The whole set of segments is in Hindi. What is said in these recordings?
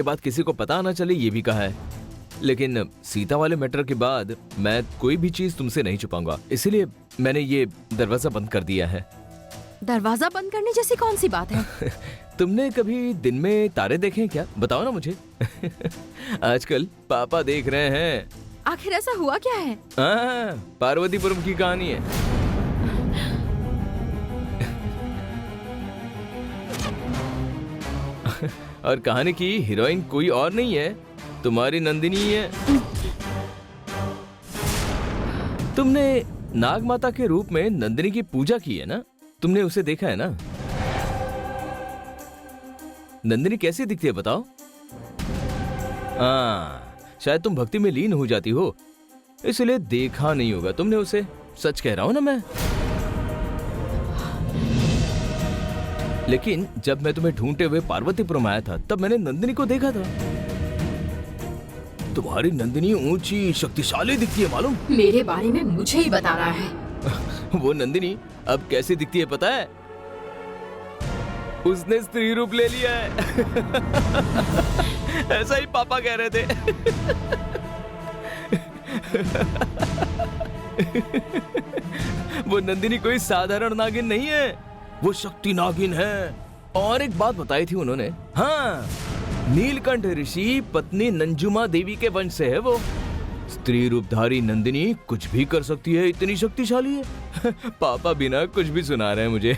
के बाद किसी को पता ना चले, ये भी कहा है। लेकिन सीता वाले मैटर के बाद मैं कोई भी चीज तुमसे नहीं छुपाऊंगा, इसीलिए मैंने ये दरवाजा बंद कर दिया है। दरवाजा बंद करने जैसी कौन सी बात है? तुमने कभी दिन में तारे देखे हैं क्या? बताओ ना मुझे। आजकल पापा देख रहे हैं। आखिर ऐसा हुआ क्या है? पार्वतीपुरम की कहानी है। और कहानी की हीरोइन कोई और नहीं है, तुम्हारी नंदिनी है। तुमने नाग माता के रूप में नंदिनी की पूजा की है ना? तुमने उसे देखा है ना? नंदिनी कैसी दिखती है बताओ? शायद तुम भक्ति में लीन हो जाती हो, इसलिए देखा नहीं होगा तुमने उसे। सच कह रहा हूं ना मैं। लेकिन जब मैं तुम्हें ढूंढते हुए पार्वतीपुरम आया था, तब मैंने नंदिनी को देखा था। तुम्हारी नंदिनी ऊंची शक्तिशाली दिखती है मालूम? मेरे बारे में मुझे ही बता रहा है। वो नंदिनी अब कैसी दिखती है पता है? उसने स्त्री रूप ले लिया है। ऐसा ही पापा कह रहे थे। वो नंदिनी कोई साधारण नागिन नहीं है, वो शक्ति नागिन है। और एक बात बताई थी उन्होंने, हाँ, नीलकंठ ऋषि पत्नी नंजुमा देवी के वंश से है वो। स्त्री रूपधारी नंदिनी कुछ भी कर सकती है, इतनी शक्तिशाली है। पापा बिना कुछ भी सुना रहे हैं मुझे।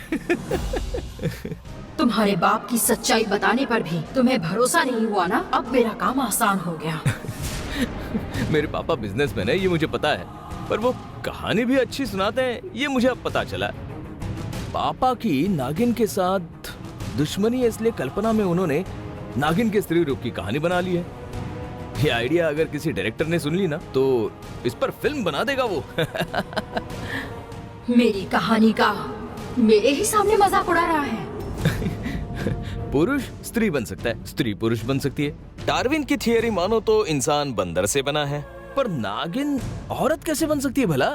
तुम्हारे बाप की सच्चाई बताने पर भी तुम्हें भरोसा नहीं हुआ ना? अब मेरा काम आसान हो गया। मेरे पापा बिजनेसमैन है, ये मुझे पता है, पर वो कहानी भी अच्छी सुनाते हैं, ये मुझे अब पता चला। पापा की नागिन के साथ दुश्मनी है, इसलिए कल्पना में उन्होंने नागिन के स्त्री रूप की कहानी बना ली है। ये आइडिया अगर किसी डायरेक्टर ने सुन ली ना, तो इस पर फिल्म बना देगा वो। मेरी कहानी का मेरे ही सामने मजाक उड़ा रहा है। पुरुष स्त्री बन सकता है, स्त्री पुरुष बन सकती है। डार्विन की थियरी मानो तो इंसान बंदर से बना है, पर नागिन औरत कैसे बन सकती है भला?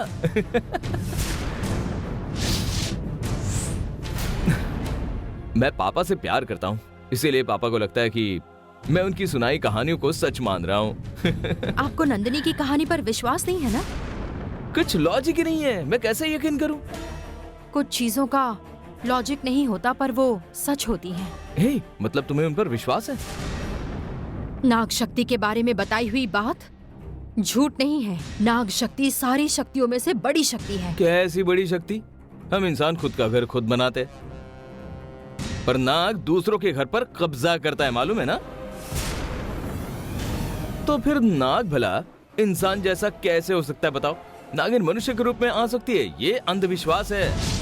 मैं पापा से प्यार करता हूँ, इसीलिए पापा को लगता है कि मैं उनकी सुनाई कहानियों को सच मान रहा हूँ। आपको नंदिनी की कहानी पर विश्वास नहीं है ना? कुछ लॉजिक ही नहीं है, मैं कैसे यकीन करूँ? कुछ चीजों का लॉजिक नहीं होता, पर वो सच होती हैं। हे, मतलब तुम्हें उन पर विश्वास है? नाग शक्ति के बारे में बताई हुई बात झूठ नहीं है। नाग शक्ति सारी शक्तियों में से बड़ी शक्ति है। क्या ऐसी बड़ी शक्ति? हम इंसान खुद का घर खुद बनाते, पर नाग दूसरों के घर पर कब्जा करता है, मालूम है ना? तो फिर नाग भला इंसान जैसा कैसे हो सकता है बताओ? नागिन मनुष्य के रूप में आ सकती है, ये अंधविश्वास है।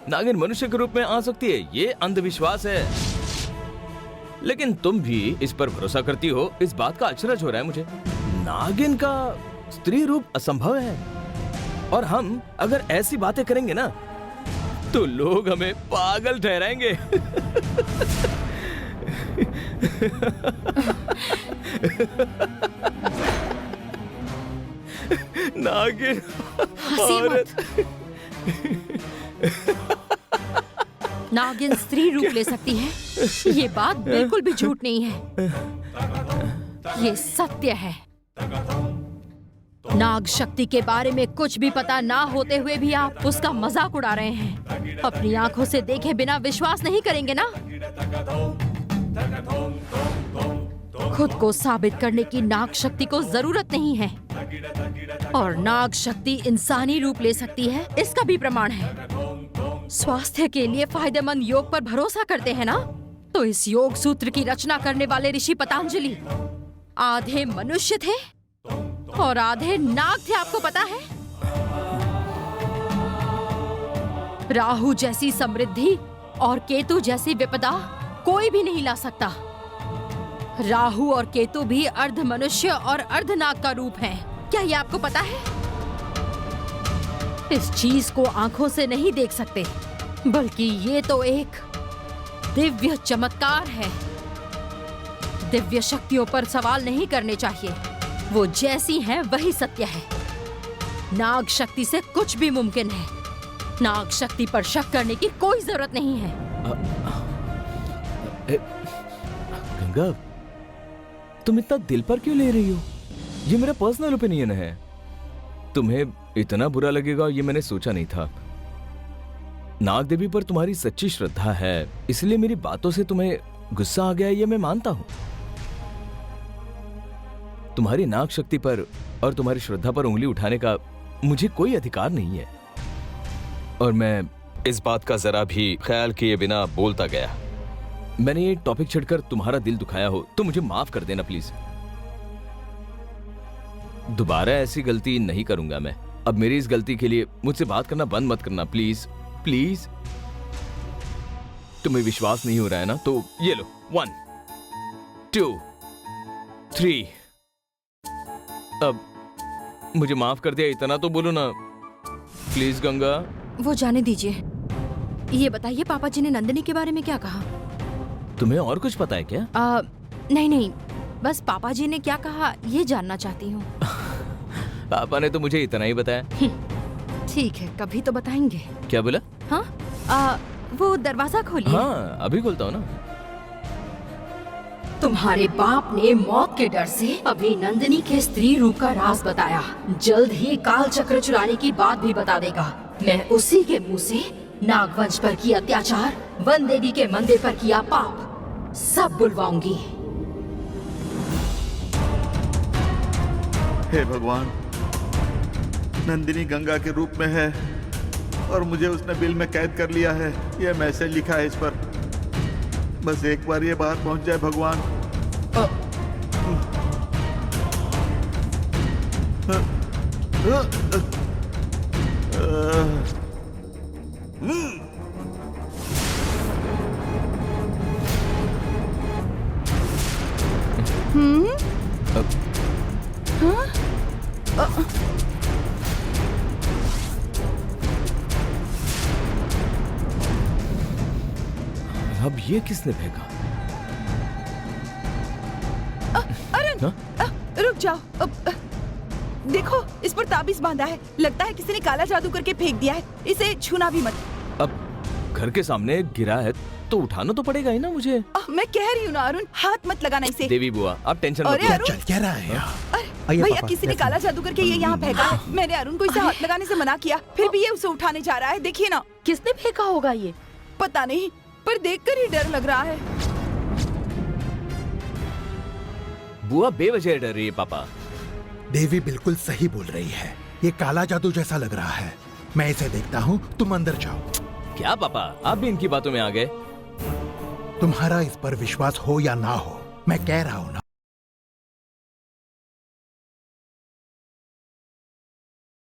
नागिन मनुष्य के रूप में आ सकती है, ये अंधविश्वास है। लेकिन तुम भी इस पर भरोसा करती हो, इस बात का अचरज हो रहा है मुझे। नागिन का स्त्री रूप असंभव है, और हम अगर ऐसी बातें करेंगे ना, तो लोग हमें पागल ठहराएंगे। नागिन औरत। नागिन स्त्री रूप ले सकती है, ये बात बिल्कुल भी झूठ नहीं है, ये सत्य है। नाग शक्ति के बारे में कुछ भी पता ना होते हुए भी आप उसका मजाक उड़ा रहे हैं। अपनी आंखों से देखे बिना विश्वास नहीं करेंगे ना? खुद को साबित करने की नाग शक्ति को जरूरत नहीं है, और नाग शक्ति इंसानी रूप ले सकती है, इसका भी प्रमाण है। स्वास्थ्य के लिए फायदेमंद योग पर भरोसा करते हैं ना? तो इस योग सूत्र की रचना करने वाले ऋषि पतंजलि आधे मनुष्य थे और आधे नाग थे, आपको पता है? राहु जैसी समृद्धि और केतु जैसी विपदा कोई भी नहीं ला सकता। राहु और केतु भी अर्ध मनुष्य और अर्ध नाग का रूप हैं। क्या ये आपको पता है? इस चीज को आंखों से नहीं देख सकते, बल्कि ये तो एक दिव्य चमत्कार है। दिव्य शक्तियों पर सवाल नहीं करने चाहिए, वो जैसी हैं वही सत्य है। नाग शक्ति से कुछ भी मुमकिन है। नाग शक्ति पर शक करने की कोई जरूरत नहीं है। गंगा, तुम इतना दिल पर क्यों ले रही हो? ये मेरा पर्सनल ओपिनियन है। तुम्हें इतना बुरा लगेगा ये मैंने सोचा नहीं था। नाग देवी पर तुम्हारी सच्ची श्रद्धा है, इसलिए मेरी बातों से तुम्हें गुस्सा आ गया, ये मैं मानता हूं। तुम्हारी नाग शक्ति पर और तुम्हारी श्रद्धा पर उंगली उठाने का मुझे कोई अधिकार नहीं है, और मैं इस बात का जरा भी ख्याल किए बिना बोलता गया। मैंने ये टॉपिक छेड़कर तुम्हारा दिल दुखाया हो तो मुझे माफ कर देना प्लीज। दोबारा ऐसी गलती नहीं करूंगा मैं। अब मेरी इस गलती के लिए मुझसे बात करना बंद मत करना प्लीज प्लीज। तुम्हें विश्वास नहीं हो रहा है ना, तो ये लो 1 2 3। अब मुझे माफ कर दिया, इतना तो बोलो ना प्लीज गंगा। वो जाने दीजिए। ये बताइए पापा जी ने नंदिनी के बारे में क्या कहा? तुम्हें और कुछ पता है क्या? नहीं नहीं, बस पापा जी ने क्या कहा ये जानना चाहती हूँ। पापा ने तो मुझे इतना ही बताया। ठीक है, कभी तो बताएंगे। क्या बोला? हाँ, वो दरवाजा खोलिए। हाँ अभी खोलता हूँ ना। तुम्हारे बाप ने मौत के डर से अभी नंदिनी के स्त्री रूप का राज बताया। जल्द ही काल चक्र चुराने की बात भी बता देगा। मैं उसी के मुंह से नागवंश पर किया अत्याचार, वन देवी के मंदिर पर किया पाप सब बुलवाऊंगी। हे भगवान, नंदिनी गंगा के रूप में है और मुझे उसने बिल में कैद कर लिया है। यह मैसेज लिखा है इस पर। बस एक बार ये बाहर पहुंच जाए भगवान। अब ये किसने फेंका? अरुण, रुक जाओ। देखो, इस पर ताबीज बांधा है। लगता है किसी ने काला जादू करके फेंक दिया है। इसे छूना भी मत। अब घर के सामने गिरा है तो उठाना तो पड़ेगा ही ना मुझे। मैं कह रही हूँ ना अरुण, हाथ मत लगाना इसे। देवी बुआ आप टेंशन मत अरे लो। अरुण, चल क्या रहा है? अरे भैया, किसी ने काला जादू करके ये यहाँ फेंका है। मैंने अरुण को इसे हाथ लगाने से मना किया, फिर भी ये उसे उठाने जा रहा है। देखिए ना। किसने फेंका होगा ये? पता नहीं, पर देखकर ही डर लग रहा है। बुआ बेवजह डर रही है पापा। देवी बिल्कुल सही बोल रही है। ये काला जादू जैसा लग रहा है। मैं इसे देखता हूँ, तुम अंदर जाओ। क्या पापा, आप भी इनकी बातों में आ गए? तुम्हारा इस पर विश्वास हो या ना हो, मैं कह रहा हूँ ना,